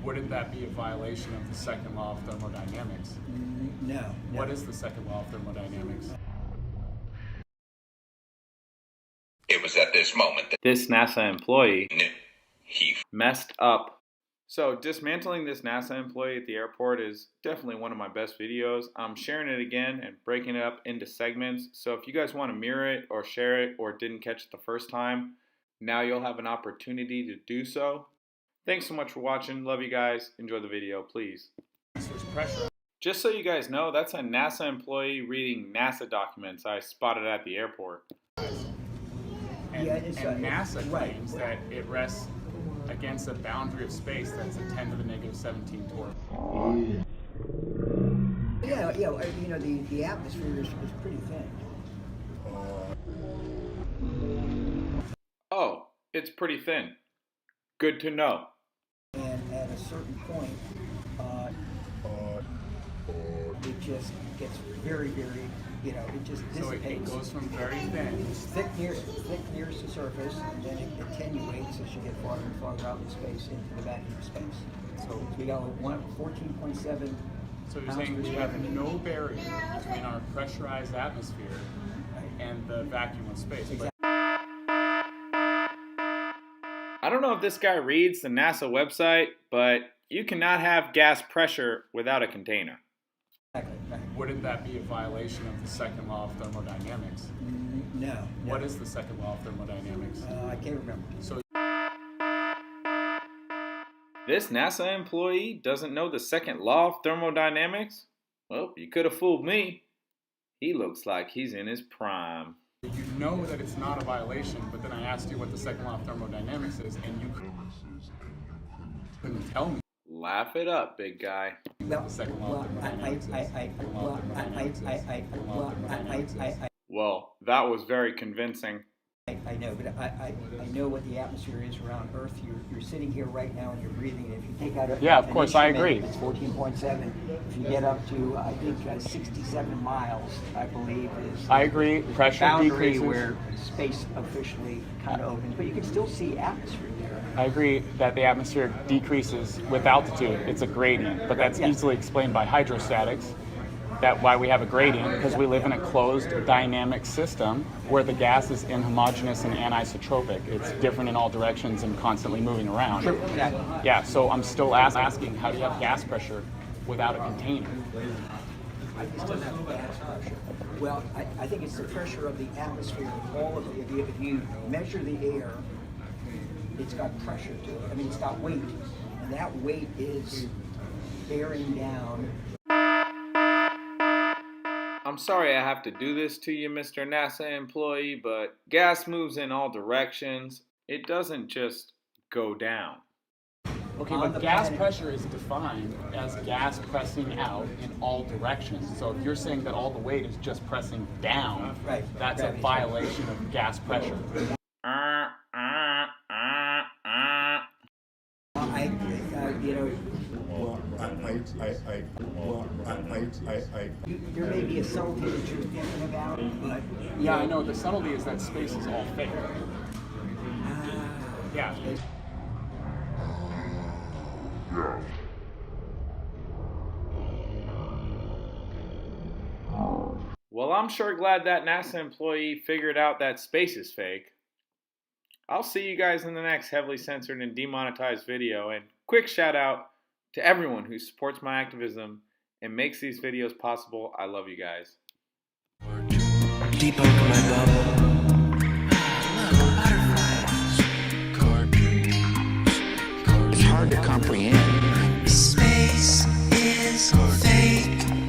Wouldn't that be a violation of the second law of thermodynamics? No. What is the second law of thermodynamics? It was at this moment that This NASA employee he messed up. So dismantling this NASA employee at the airport is definitely one of my best videos. I'm sharing it again and breaking it up into segments. So if you guys want to mirror it or share it or didn't catch it the first time, now you'll have an opportunity to do so. Thanks so much for watching. Love you guys. Enjoy the video, please. Just so you guys know, that's a NASA employee reading NASA documents I spotted at the airport. And NASA claims that it rests against a boundary of space that's a 10 to the negative 17 torque. Yeah, you know, the atmosphere is pretty thin. Oh, it's pretty thin. Good to know. And at a certain point, it just gets very, very, you know, it just dissipates. So it goes from very thin. It's thick nearest the surface, and then it attenuates as you get farther and farther out in space into the vacuum space. So we got 14.7. So you're saying we have no barrier between our pressurized atmosphere and the vacuum of space. Exactly. I don't know if this guy reads the NASA website, but you cannot have gas pressure without a container. Exactly. Wouldn't that be a violation of the second law of thermodynamics? No. What is the second law of thermodynamics? I can't remember. So This NASA employee doesn't know the second law of thermodynamics? Well, you could have fooled me. He looks like he's in his prime. you know that it's not a violation, but then I asked you what the second law of thermodynamics is, and you couldn't tell me. Laugh it up, big guy. The second law of thermodynamics Well, that was very convincing. I know, but I know what the atmosphere is around Earth. You're sitting here right now and you're breathing. If you take out of course, I agree. It's 14.7. If you get up to, I think, 67 miles, I believe, is I agree. Pressure boundary decreases. where space officially kind of opens. But you can still see atmosphere there. I agree that the atmosphere decreases with altitude. It's a gradient, but that's easily explained by hydrostatics. That's why we have a gradient, because we live in a closed dynamic system where the gas is inhomogeneous and anisotropic. It's different in all directions and constantly moving around. Sure, exactly. Yeah, so I'm still asking, how do you have gas pressure without a container? I still have gas pressure. Well, I think it's the pressure of the atmosphere. All of it. If you measure the air, it's got pressure to it. I mean, it's got weight, and that weight is bearing down. I'm sorry I have to do this to you, Mr. NASA employee, but gas moves in all directions. It doesn't just go down. Okay, On but the gas planet. pressure is defined as gas pressing out in all directions. So if you're saying that all the weight is just pressing down, Right. that's a Gravity. violation of gas pressure. You know, there may be a subtlety that you're thinking about, but Yeah, I know. The subtlety is that space is all fake. Yeah. Well, I'm sure glad that NASA employee figured out that space is fake. I'll see you guys in the next heavily censored and demonetized video, and quick shout out to everyone who supports my activism and makes these videos possible. I love you guys. Deep over my bubble. It's hard to comprehend. Space is fake.